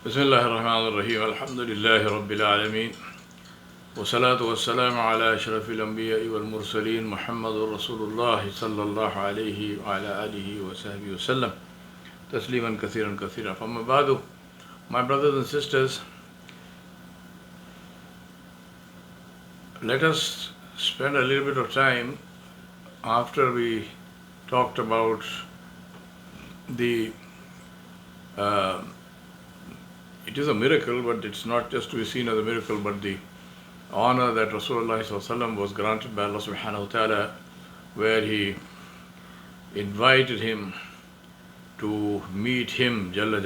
Bismillahirrahmanirrahim. Alhamdulillahi Rabbil Alameen. Wassalatu wassalamu ala ashrafil Anbiya wal Mursaleen Muhammadur Rasulullah sallallahu alayhi wa ala alihi wa sahbihi wasallam. Tasliman kathiran kathira. Amma ba'du, my brothers and sisters, let us spend a little bit of time after we talked about the it is a miracle, but it's not just to be seen as a miracle, but the honor that Rasulullah was granted by Allah subhanahu wa ta'ala, where he invited him to meet him, Jalla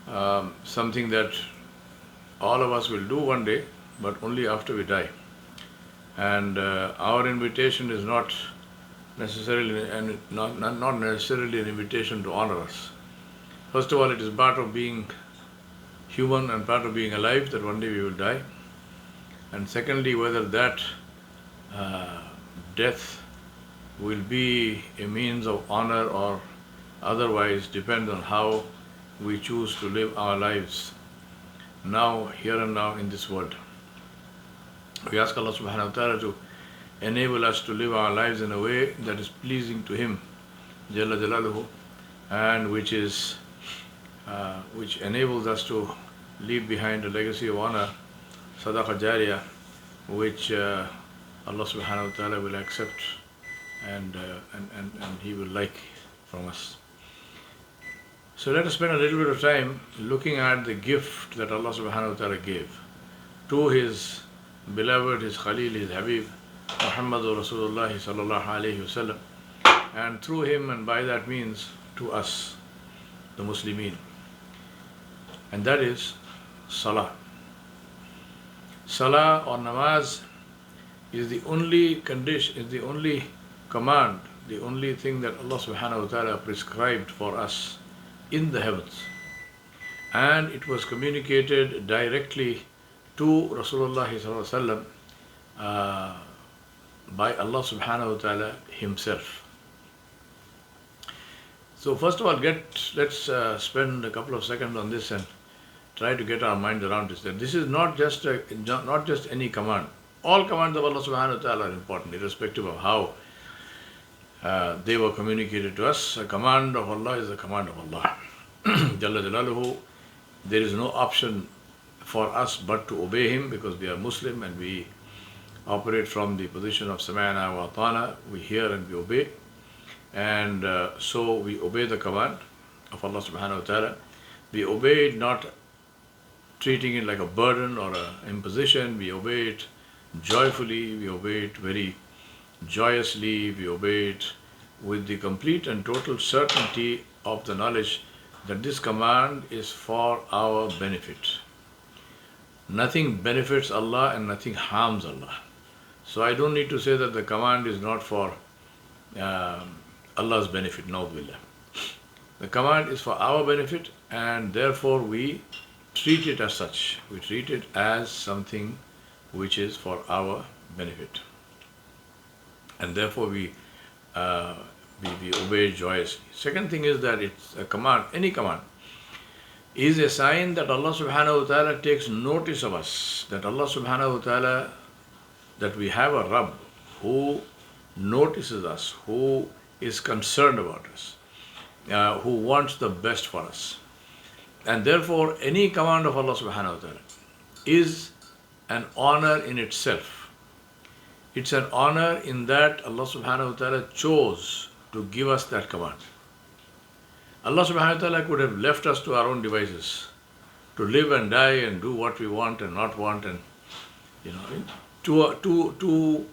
Jalalu. Something that all of us will do one day, but only after we die. And our invitation is not necessarily not necessarily an invitation to honor us. First of all, it is part of being human and part of being alive that one day we will die. And secondly, whether that death will be a means of honor or otherwise depends on how we choose to live our lives now, here and now in this world. We ask Allah subhanahu wa ta'ala to enable us to live our lives in a way that is pleasing to Him, Jalla Jalaluhu, and which enables us to leave behind a legacy of honor, Sadaqa Jariyah, which Allah subhanahu wa ta'ala will accept and He will like from us. So let us spend a little bit of time looking at the gift that Allah subhanahu wa ta'ala gave to His beloved, His Khalil, His Habib, Muhammadur Rasulullah sallallahu alayhi wasallam, and through him and by that means to us, the Muslimin. And that is Salah. Salah or Namaz is the only condition, is the only command, the only thing that Allah subhanahu wa ta'ala prescribed for us in the heavens. And it was communicated directly to Rasulullah sallallahu alaihi wasallam by Allah subhanahu wa ta'ala Himself. So first of all, let's spend a couple of seconds on this and try to get our mind around this. That this is not just any command. All commands of Allah subhanahu wa ta'ala are important, irrespective of how they were communicated to us. A command of Allah is a command of Allah. Jalla Jalaluhu, there is no option for us but to obey Him, because we are Muslim and we operate from the position of Sama'na wa Ata'na. We hear and we obey. And so we obey the command of Allah subhanahu wa ta'ala. We obey it not treating it like a burden or an imposition. We obey it joyfully. We obey it very joyously. We obey it with the complete and total certainty of the knowledge that this command is for our benefit. Nothing benefits Allah and nothing harms Allah. So I don't need to say that the command is not for Allah's benefit, na'udhu. The command is for our benefit, and therefore we treat it as such. We treat it as something which is for our benefit. And therefore we obey joyously. Second thing is that it's a command, any command, is a sign that Allah subhanahu wa ta'ala takes notice of us, that Allah subhanahu wa ta'ala, that we have a Rabb who notices us, who is concerned about us, who wants the best for us. And therefore any command of Allah subhanahu wa ta'ala is an honor in itself. It's an honor in that Allah subhanahu wa ta'ala chose to give us that command. Allah subhanahu wa ta'ala could have left us to our own devices, to live and die and do what we want and not want, and to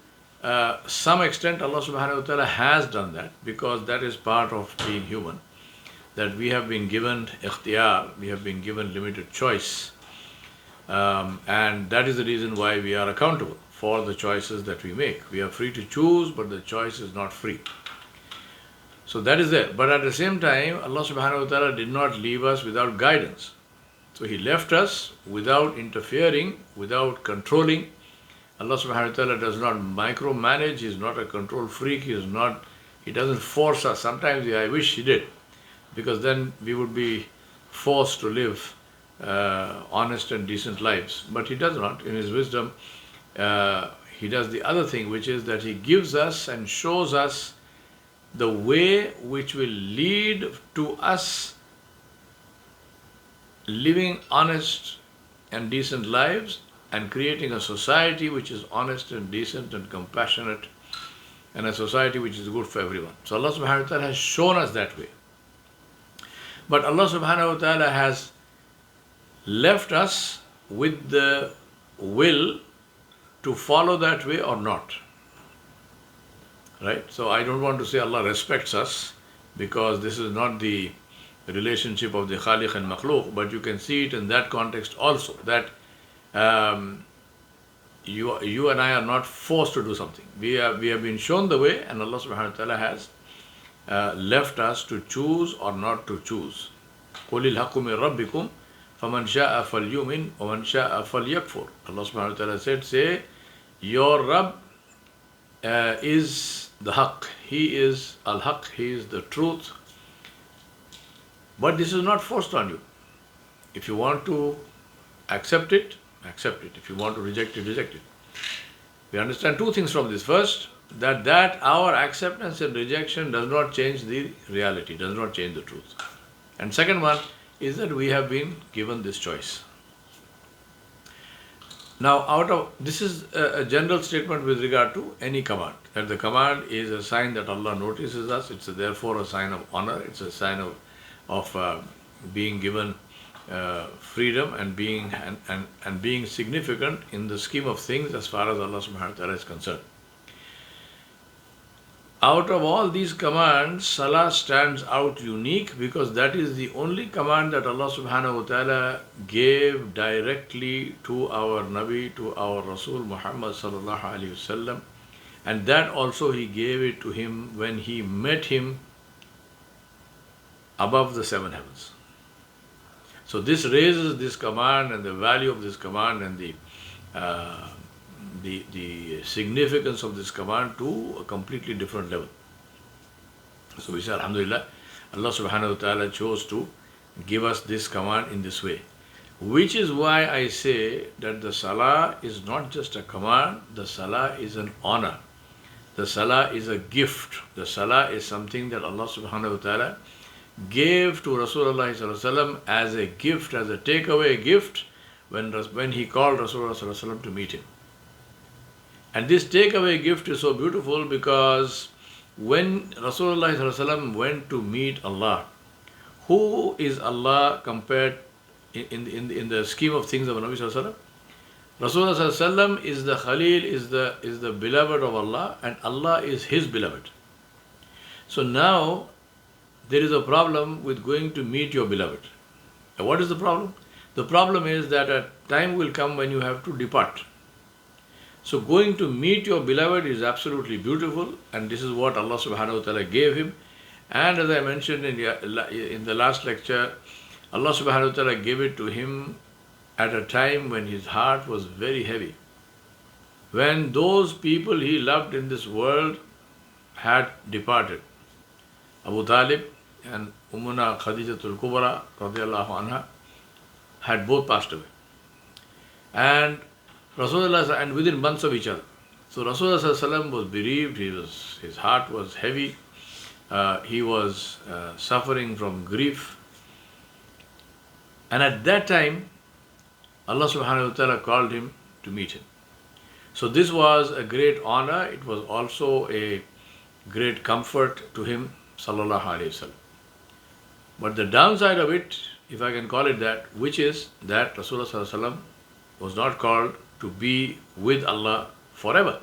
some extent Allah subhanahu wa ta'ala has done that, because that is part of being human, that we have been given ikhtiyar, we have been given limited choice, and that is the reason why we are accountable for the choices that we make. We are free to choose, but the choice is not free. So that is there. But at the same time, Allah subhanahu wa ta'ala did not leave us without guidance. So He left us without interfering, without controlling. Allah subhanahu wa ta'ala does not micromanage. He is not a control freak. He doesn't force us. Sometimes I wish He did, because then we would be forced to live honest and decent lives. But He does not. In His wisdom, He does the other thing, which is that He gives us and shows us the way which will lead to us living honest and decent lives and creating a society which is honest and decent and compassionate, and a society which is good for everyone. So Allah subhanahu wa ta'ala has shown us that way. But Allah subhanahu wa ta'ala has left us with the will to follow that way or not. Right? So I don't want to say Allah respects us, because this is not the relationship of the Khaliq and Makhluq, but you can see it in that context also, that you and I are not forced to do something. We have been shown the way, and Allah subhanahu wa ta'ala has left us to choose or not to choose. قُلِ الْحَقُّ مِنْ رَبِّكُمْ فَمَنْ شَاءَ فَلْيُؤْمِنْ وَمَنْ شَاءَ فَلْيَكْفُرْ. Allah subhanahu wa ta'ala said, say, your Rabb is the Haqq. He is Al-Haqq. He is the truth. But this is not forced on you. If you want to accept it, accept it. If you want to reject it, reject it. We understand two things from this. First, that our acceptance and rejection does not change the reality, does not change the truth. And second one is that we have been given this choice. Now, this is a general statement with regard to any command. That the command is a sign that Allah notices us. It's therefore a sign of honor. It's a sign of being given freedom and being significant in the scheme of things as far as Allah subhanahu wa ta'ala is concerned. Out of all these commands, Salah stands out unique because that is the only command that Allah subhanahu wa ta'ala gave directly to our Nabi, to our Rasul Muhammad sallallahu alayhi wasallam, and that also He gave it to him when He met him above the seven heavens. So this raises this command and the value of this command and the significance of this command to a completely different level. So we say, Alhamdulillah, Allah subhanahu wa ta'ala chose to give us this command in this way. Which is why I say that the Salah is not just a command, the Salah is an honor. The Salah is a gift. The Salah is something that Allah subhanahu wa ta'ala gave to Rasulullah ﷺ as a gift, as a takeaway gift, when He called Rasulullah ﷺ to meet Him. And this takeaway gift is so beautiful because when Rasulullah ﷺ went to meet Allah, who is Allah compared in the scheme of things of Nabi ﷺ? Rasulullah ﷺ is the Khalil, is the beloved of Allah, and Allah is His beloved. So now there is a problem with going to meet your beloved. And what is the problem? The problem is that a time will come when you have to depart. So going to meet your beloved is absolutely beautiful, and this is what Allah subhanahu wa ta'ala gave him. And as I mentioned in the last lecture, Allah subhanahu wa ta'ala gave it to him at a time when his heart was very heavy. When those people he loved in this world had departed. Abu Talib and Ummuna Khadijatul Kubra radiyallahu anha had both passed away. And Rasulullah, and within months of each other. So Rasulullah was bereaved, his heart was heavy, he was suffering from grief. And at that time, Allah subhanahu wa ta'ala called him to meet him. So this was a great honor, it was also a great comfort to him, sallallahu alayhi wa sallam. But the downside of it, if I can call it that, which is that Rasulullah sallallahu alayhi wa sallam was not called to be with Allah forever.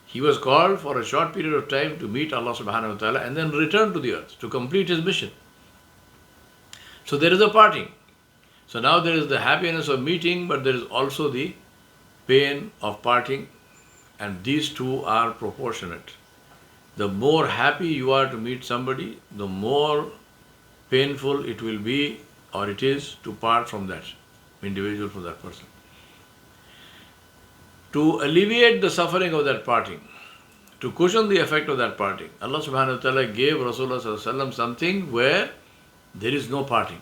He was called for a short period of time to meet Allah subhanahu wa ta'ala and then return to the earth to complete his mission. So there is a parting. So now there is the happiness of meeting, but there is also the pain of parting, and these two are proportionate. The more happy you are to meet somebody, the more painful it will be, or it is, to part from that individual, from that person. To alleviate the suffering of that parting, to cushion the effect of that parting, Allah subhanahu wa ta'ala gave Rasulullah sallallahu alaihi wasallam something where there is no parting.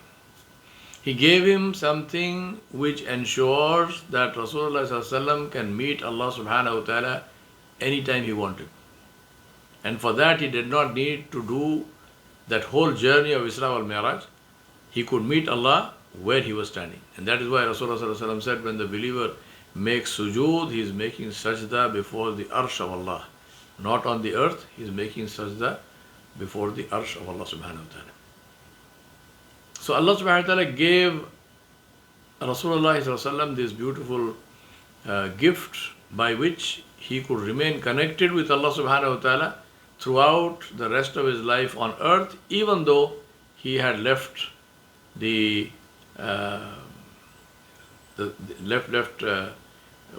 He gave him something which ensures that Rasulullah can meet Allah subhanahu wa ta'ala anytime he wanted. And for that he did not need to do that whole journey of Isra wal Mi'raj. He could meet Allah where he was standing. And that is why Rasulullah said, when the believer makes sujood, he is making sajda before the arsh of Allah. Not on the earth, he is making sajda before the arsh of Allah subhanahu wa ta'ala. So Allah subhanahu wa ta'ala gave Rasulullah this beautiful gift by which he could remain connected with Allah subhanahu wa ta'ala throughout the rest of his life on earth, even though he had left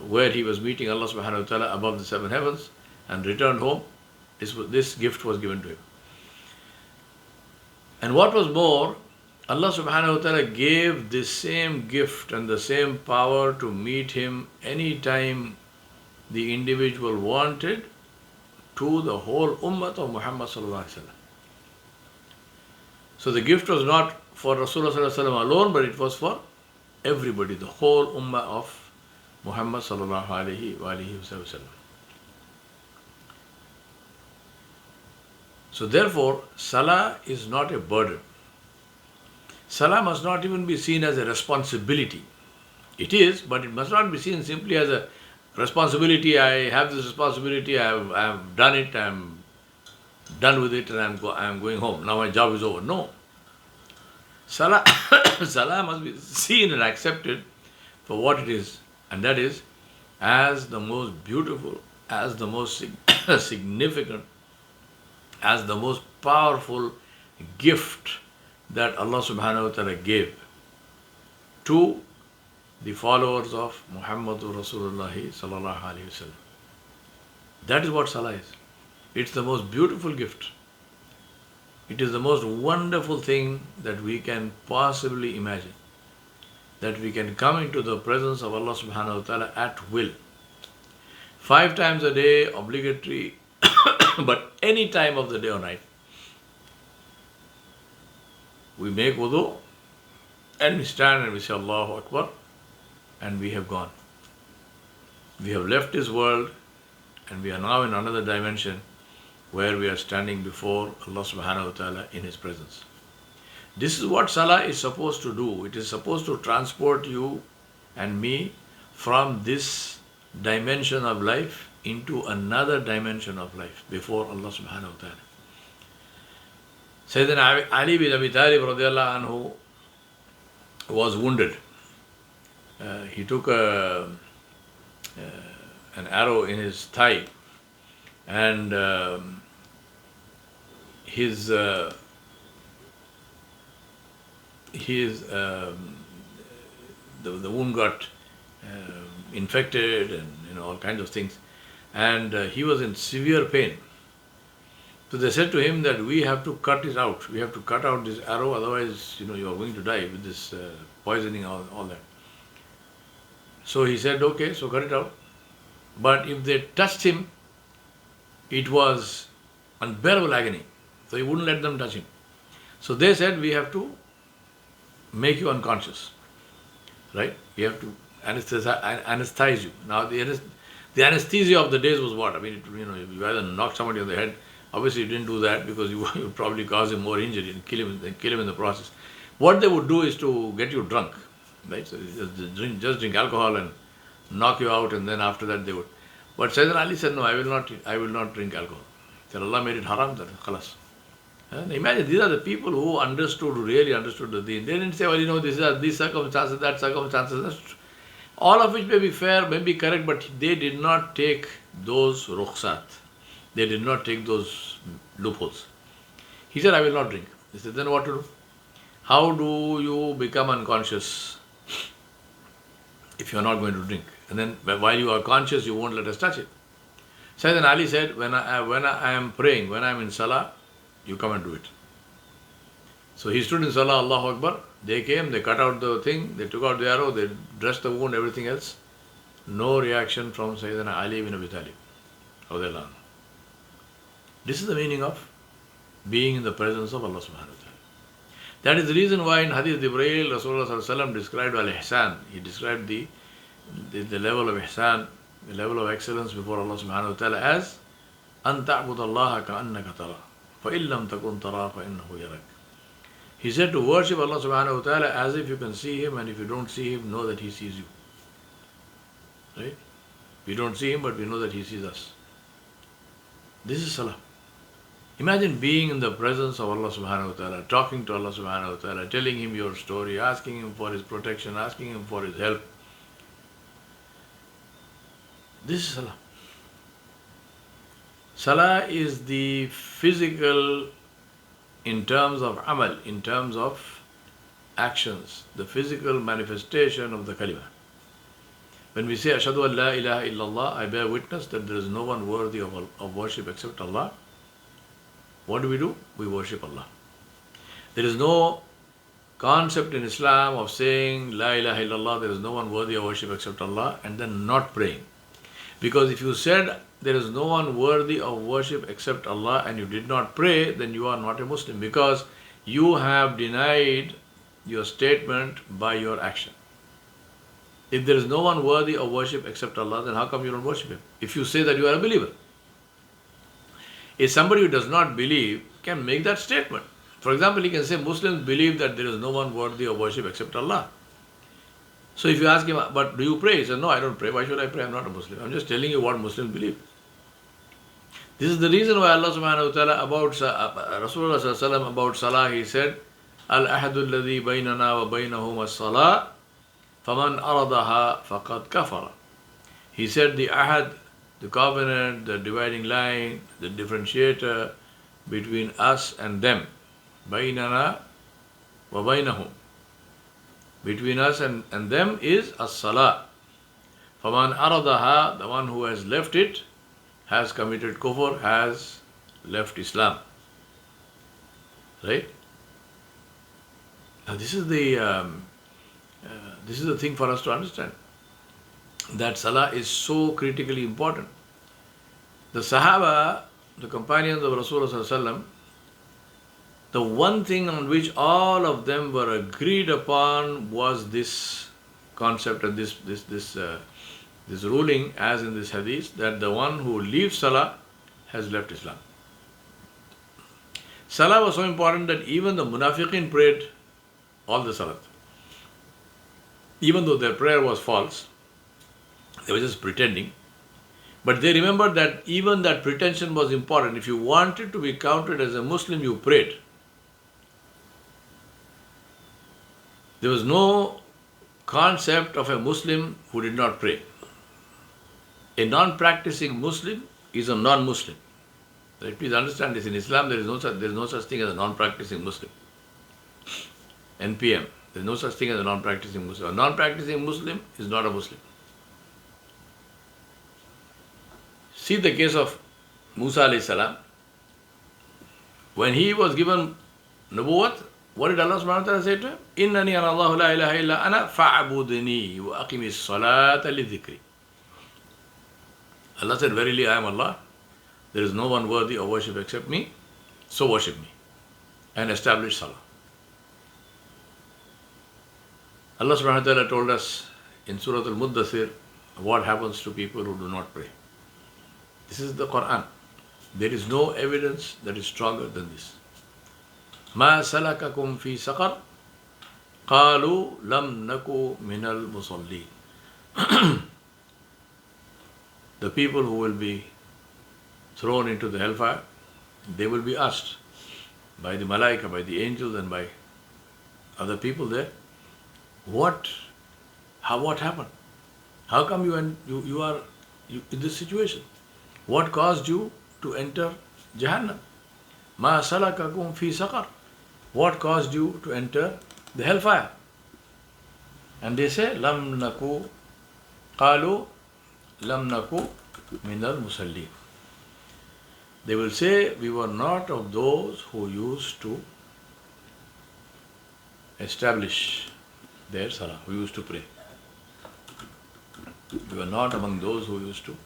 where he was meeting Allah subhanahu wa ta'ala above the seven heavens and returned home. This gift was given to him. And what was more, Allah subhanahu wa ta'ala gave this same gift and the same power to meet him anytime the individual wanted to the whole ummah of Muhammad sallallahu alaihi wasallam. So the gift was not for Rasulullah sallallahu alaihi wasallam alone, but it was for everybody, the whole ummah of Muhammad sallallahu alaihi wasallam. So therefore, salah is not a burden. Salah must not even be seen as a responsibility. It is, but it must not be seen simply as a responsibility. I have this responsibility, I have done it, I am done with it, and I am going home. Now my job is over. No. Salah, salah must be seen and accepted for what it is, and that is as the most beautiful, as the most significant, as the most powerful gift that Allah subhanahu wa ta'ala gave to the followers of Muhammadur Rasulullah sallallahu alaihi wasallam. That is what salah is. It's the most beautiful gift. It is the most wonderful thing that we can possibly imagine. That we can come into the presence of Allah subhanahu wa ta'ala at will. 5 times a day, obligatory, but any time of the day or night. We make wudu and we stand and we say Allahu Akbar, and we have gone. We have left this world and we are now in another dimension where we are standing before Allah subhanahu wa ta'ala in His presence. This is what salah is supposed to do. It is supposed to transport you and me from this dimension of life into another dimension of life before Allah subhanahu wa ta'ala. Sayyidina Ali bin Abi Talib radiallahu anhu was wounded. He took an arrow in his thigh, and the wound got infected and all kinds of things, and he was in severe pain. So they said to him that we have to cut it out. We have to cut out this arrow, otherwise you are going to die with this poisoning, all that. So he said, okay, so cut it out. But if they touched him, it was unbearable agony. So he wouldn't let them touch him. So they said, we have to make you unconscious, right? We have to anesthetize you. Now the anesthesia of the days was what? I mean, you either knock somebody on the head. Obviously you didn't do that because you would probably cause him more injury and kill him in the process. What they would do is to get you drunk, right? So just drink alcohol and knock you out, and then after that they would. But Sayyidina Ali said, no, I will not drink alcohol. He said, Allah made it haram, that khalas. And imagine, these are the people who really understood the deen. They didn't say, well, these circumstances, that circumstances. All of which may be fair, may be correct, but they did not take those rukhsat. They did not take those loopholes. He said, I will not drink. He said, then what to do? How do you become unconscious if you are not going to drink? And then while you are conscious, you won't let us touch it. Sayyidina Ali said, when I am praying, when I am in salah, you come and do it. So he stood in salah, Allahu Akbar. They came, they cut out the thing, they took out the arrow, they dressed the wound, everything else. No reaction from Sayyidina Ali bin Abi Talib. This is the meaning of being in the presence of Allah subhanahu wa ta'ala. That is the reason why in Hadith Jibreel, Rasulullah described al-ihsan. He described the level of ihsan, the level of excellence before Allah subhanahu wa ta'ala as أَن تَعْبُدَ اللَّهَ كَأَنَّكَ تَرَى فَإِن لَمْ تَكُنْ تَرَى فَإِنَّهُ يَرَكَ. He said to worship Allah subhanahu wa ta'ala as if you can see Him, and if you don't see Him, know that He sees you. Right? We don't see Him, but we know that He sees us. This is salah. Imagine being in the presence of Allah subhanahu wa ta'ala, talking to Allah subhanahu wa ta'ala, telling Him your story, asking Him for His protection, asking Him for His help. This is salah. Salah is the physical, in terms of amal, in terms of actions, the physical manifestation of the kalima. When we say, Ashhadu an la ilaha illallah, I bear witness that there is no one worthy of worship except Allah. What do? We worship Allah. There is no concept in Islam of saying, La ilaha illallah, there is no one worthy of worship except Allah, and then not praying. Because if you said, there is no one worthy of worship except Allah, and you did not pray, then you are not a Muslim, because you have denied your statement by your action. If there is no one worthy of worship except Allah, then how come you don't worship Him? If you say that you are a believer. If somebody who does not believe can make that statement. For example, he can say, Muslims believe that there is no one worthy of worship except Allah. So if you ask him, but do you pray? He says, no, I don't pray. Why should I pray? I'm not a Muslim. I'm just telling you what Muslims believe. This is the reason why Allah subhanahu wa ta'ala about Rasulullah about salah, He said, Al-ahadu alladhi baynana wa baynahum as-salah, faman aradaha faqad kafara. He said the ahad, the covenant, the dividing line, the differentiator between us and them, baynana wa baynahum, between us and them is as-salah. Faman aradaha, the one who has left it, has committed kufr, has left Islam. Right? Now this is the thing for us to understand, that salah is so critically important. The Sahaba, the companions of Rasulullah, the one thing on which all of them were agreed upon was this concept and this ruling, as in this hadith, that the one who leaves salah has left Islam. Salah was so important that even the munafiqin prayed all the salat. Even though their prayer was false, they were just pretending. But they remembered that even that pretension was important. If you wanted to be counted as a Muslim, you prayed. There was no concept of a Muslim who did not pray. A non-practicing Muslim is a non-Muslim. Right? Please understand this. In Islam, there is no such thing as a non-practicing Muslim. NPM. There is no such thing as a non-practicing Muslim. A non-practicing Muslim is not a Muslim. See the case of Musa alayhi salam. When he was given nubuwwat, what did Allah subhanahu wa ta'ala say to him? Innani ana Allahu la ilaha illa ana fa'budni wa aqimi as-salata li dhikri. Allah said, verily I am Allah. There is no one worthy of worship except me. So worship me and establish salah. Allah subhanahu wa ta'ala told us in Surah Al-Muddathir what happens to people who do not pray. This is the Quran. There is no evidence that is stronger than this. مَا سَلَكَكُمْ فِي سَقَرٍ قَالُوا لَمْ نَكُ مِنَ الْمُصَلِّينَ. The people who will be thrown into the hellfire, they will be asked by the malaika, by the angels and by other people there, what happened? How come you are in this situation? What caused you to enter Jahannam? مَا سَلَكَكُمْ فِي سَقَرٍ. What caused you to enter the hellfire? And they say, لَمْ نَكُ قَالُوا لَمْ نَكُ مِنَ الْمُصَلِّينَ. They will say, we were not of those who used to establish their salah, who used to pray. We were not among those who used to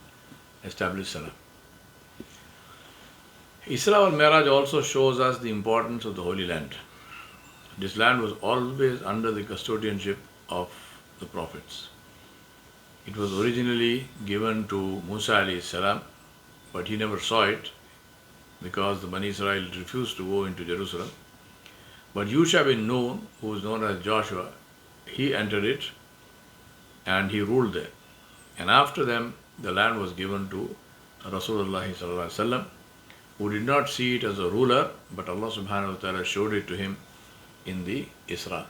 establish salah. Isra al-Miraj also shows us the importance of the Holy Land. This land was always under the custodianship of the prophets. It was originally given to Musa alayhi salam, but he never saw it because the Bani Israel refused to go into Jerusalem. But Yusha bin Nun, who is known as Joshua, he entered it and he ruled there. And after them, the land was given to Rasulullah, who did not see it as a ruler, but Allah subhanahu wa ta'ala showed it to him in the Isra.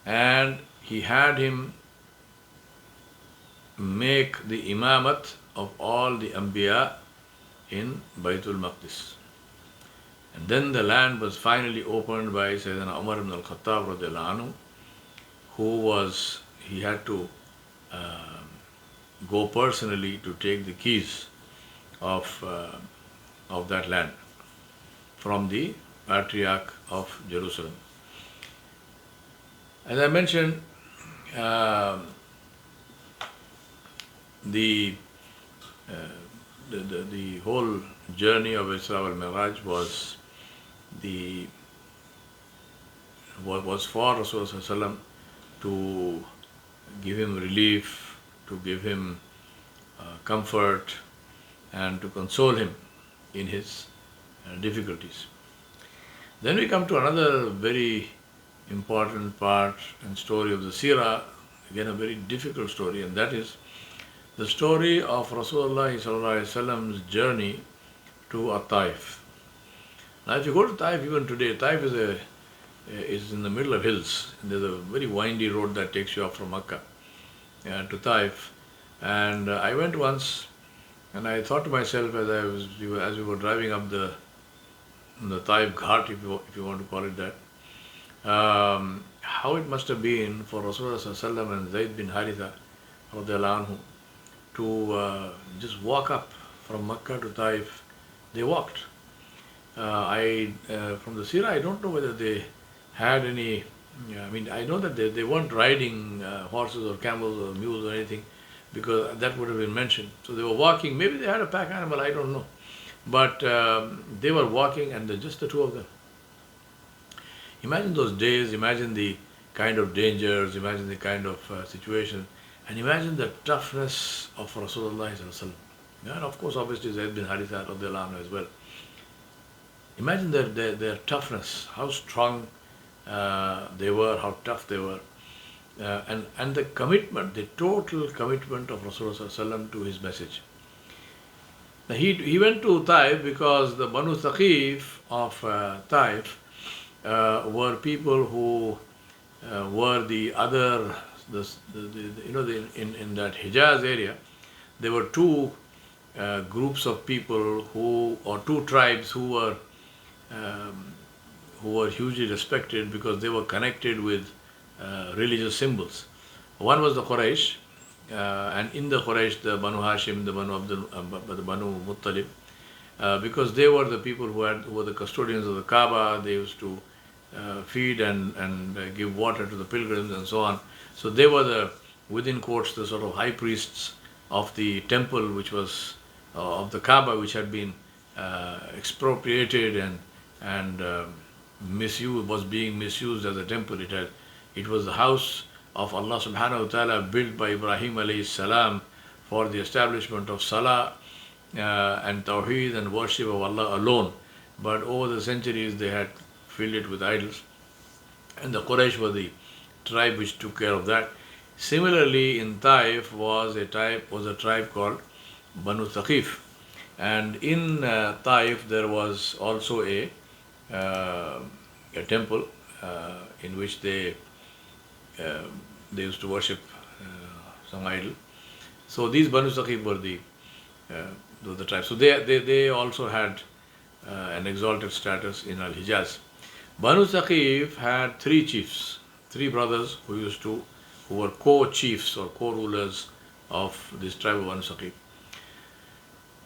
And he had him make the imamat of all the Anbiya in Baytul Maqdis. And then the land was finally opened by Sayyidina Umar ibn al-Khattab radiallahu anhu, he had to go personally to take the keys of that land from the Patriarch of Jerusalem. As I mentioned, the whole journey of Isra al Miraj was for Rasulullah to give him relief, to give him comfort, and to console him in his difficulties. Then we come to another very important part and story of the Sirah, again a very difficult story, and that is the story of Rasulullah's journey to Taif. Now if you go to Taif even today, Taif is in the middle of hills. There's a very windy road that takes you up from Makkah to Taif. And I went once and I thought to myself as we were driving up the Taif Ghat, if you want to call it that, how it must have been for Rasulullah and Zayd bin Haritha radiallahu anhu to just walk up from Makkah to Taif. They walked. From the Sirah, I don't know whether they had any, I know that they weren't riding horses or camels or mules or anything, because that would have been mentioned. So they were walking, maybe they had a pack animal, I don't know. But they were walking and just the two of them. Imagine those days, imagine the kind of dangers, imagine the kind of situation, and imagine the toughness of Rasulullah. And of course, obviously, Zayd bin Haritha radiallahu anhu as well. Imagine their toughness, how strong they were, how tough they were, and the commitment, the total commitment of Rasulullah to his message. Now he went to Taif because the Banu Thaqif of Taif were people who were the other, in that Hijaz area, there were two groups of people or two tribes who were hugely respected because they were connected with religious symbols. One was the Quraysh, and in the Quraysh, the Banu Hashim, the Banu Muttalib, because they were the people who were the custodians of the Kaaba. They used to feed and give water to the pilgrims and so on. So they were within quotes, the sort of high priests of the temple, which was of the Kaaba, which had been expropriated and was being misused as a temple. It was the house of Allah subhanahu wa ta'ala, built by Ibrahim alayhi salam for the establishment of Salah and Tawheed and worship of Allah alone. But over the centuries they had filled it with idols, and the Quraysh were the tribe which took care of that. Similarly, in Taif was a tribe called Banu Thaqif, and in Taif there was also a temple in which they used to worship some idol. So these Banu Thaqif were the tribe. So they also had an exalted status in Al-Hijaz. Banu Thaqif had three chiefs, three brothers who were co-chiefs or co-rulers of this tribe of Banu Thaqif.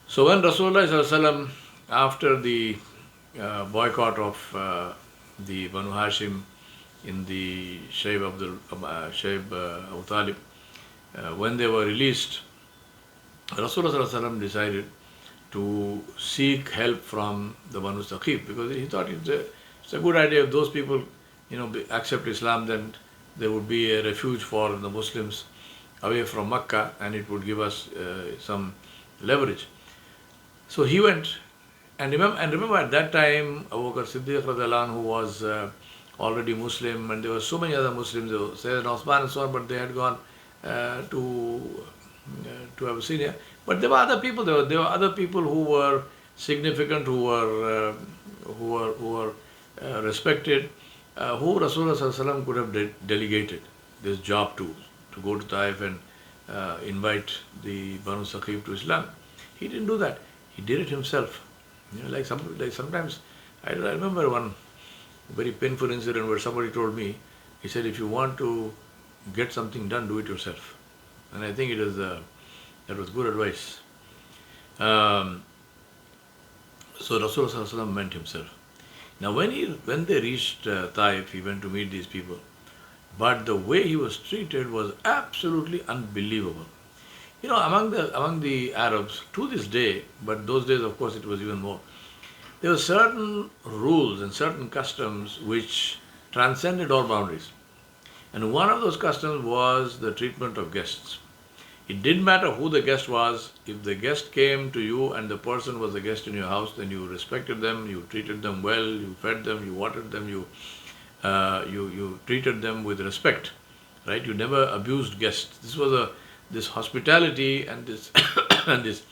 So when Rasulullah, after the boycott of the Banu Hashim in the Shaib Abu Talib, when they were released, Rasulullah decided to seek help from the Banu Thaqif, because he thought it's It's a good idea. If those people, accept Islam, then there would be a refuge for the Muslims away from Makkah, and it would give us some leverage. So he went, and remember at that time, Abu Bakr Siddiq radiallahu anhu was already Muslim, and there were so many other Muslims, Sayyidina Osman and so on, but they had gone to Abyssinia. But there were other people. There were other people who were significant, who were respected, who Rasulullah could have delegated this job to go to Taif and invite the Banu Saqif to Islam. He didn't do that. He did it himself. Like sometimes, I remember one very painful incident where somebody told me, he said, if you want to get something done, do it yourself. And I think that was good advice. So Rasulullah meant himself. Now when they reached Taif, he went to meet these people. But the way he was treated was absolutely unbelievable. Among the Arabs, to this day, but those days of course it was even more, there were certain rules and certain customs which transcended all boundaries. And one of those customs was the treatment of guests. It didn't matter who the guest was. If the guest came to you and the person was the guest in your house, then you respected them, you treated them well, you fed them, you watered them, you treated them with respect, right? You never abused guests. This hospitality and this and this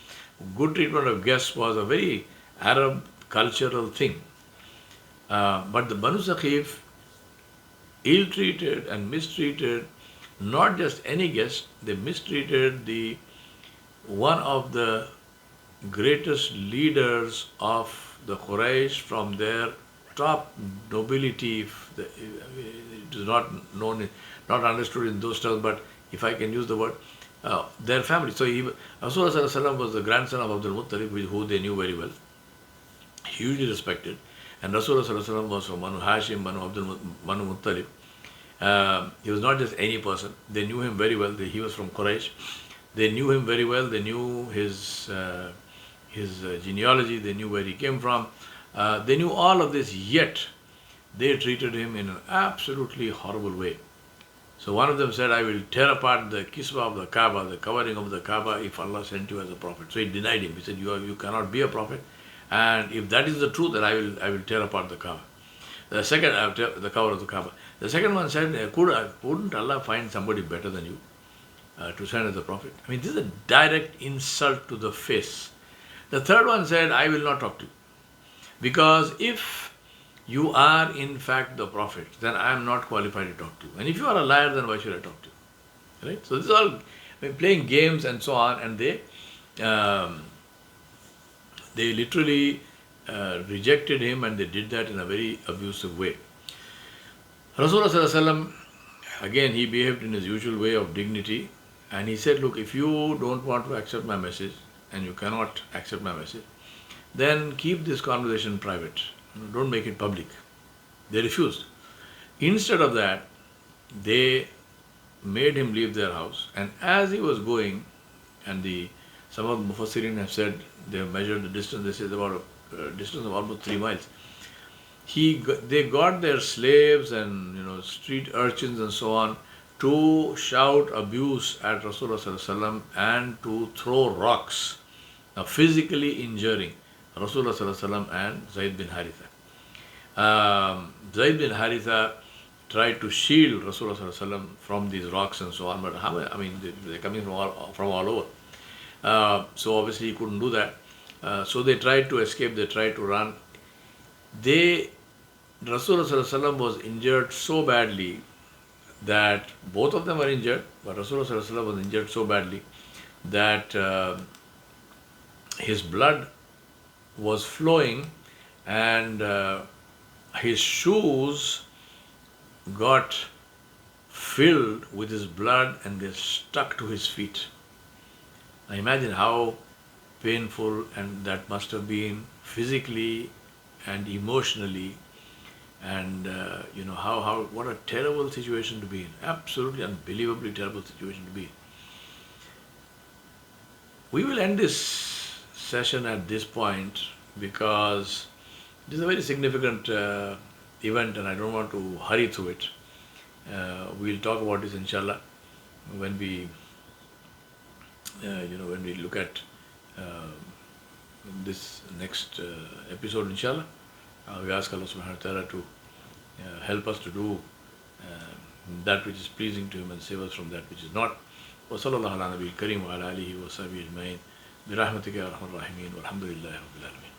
good treatment of guests was a very Arab cultural thing. But the Banu Saqif ill-treated and mistreated not just any guest, they mistreated one of the greatest leaders of the Quraysh from their top nobility. It is not known, not understood in those terms, but if I can use the word, their family. So Rasulullah was the grandson of Abdul Muttalib, who they knew very well, hugely respected. And Rasulullah was from Banu Hashim, Banu Muttalib. He was not just any person. They knew him very well. He was from Quraysh. They knew him very well. They knew his genealogy. They knew where he came from. They knew all of this, yet they treated him in an absolutely horrible way. So one of them said, I will tear apart the kiswa of the Kaaba, the covering of the Kaaba, if Allah sent you as a prophet. So he denied him. He said, you cannot be a prophet. And if that is the truth, then I will tear apart the Kaaba. The second, the cover of the Kaaba. The second one said, couldn't Allah find somebody better than you to send as a prophet? I mean, this is a direct insult to the face. The third one said, I will not talk to you. Because if you are in fact the prophet, then I am not qualified to talk to you. And if you are a liar, then why should I talk to you? Right? So this is all playing games and so on, and they literally rejected him, and they did that in a very abusive way. Rasulullah, again, he behaved in his usual way of dignity, and he said, look, if you don't want to accept my message, and you cannot accept my message, then keep this conversation private. Don't make it public. They refused. Instead of that, they made him leave their house, and as he was going, and some of the Mufassirin have said, they have measured the distance, they said about a distance of almost 3 miles. They got their slaves and street urchins and so on to shout abuse at Rasulullah and to throw rocks, physically injuring Rasulullah and Zayd bin Haritha. Zayd bin Haritha tried to shield Rasulullah from these rocks and so on, but they're coming from all over. So obviously he couldn't do that. So they tried to escape, they tried to run. Rasulullah was injured so badly that both of them were injured, but Rasulullah was injured so badly that his blood was flowing, and his shoes got filled with his blood and they stuck to his feet. Now imagine how painful and that must have been physically and emotionally, and what a terrible situation to be in. Absolutely unbelievably terrible situation to be in. We will end this session at this point because it is a very significant event, and I don't want to hurry through it. We'll talk about this inshallah when we when we look at uh, this next episode inshallah. We ask Allah subhanahu wa ta'ala to help us to do that which is pleasing to him and save us from that which is not. وصلى الله على نبي الكريم وعلى آله وصحبه أجمعين برحمتك يا أرحم الراحمين والحمد لله رب العالمين.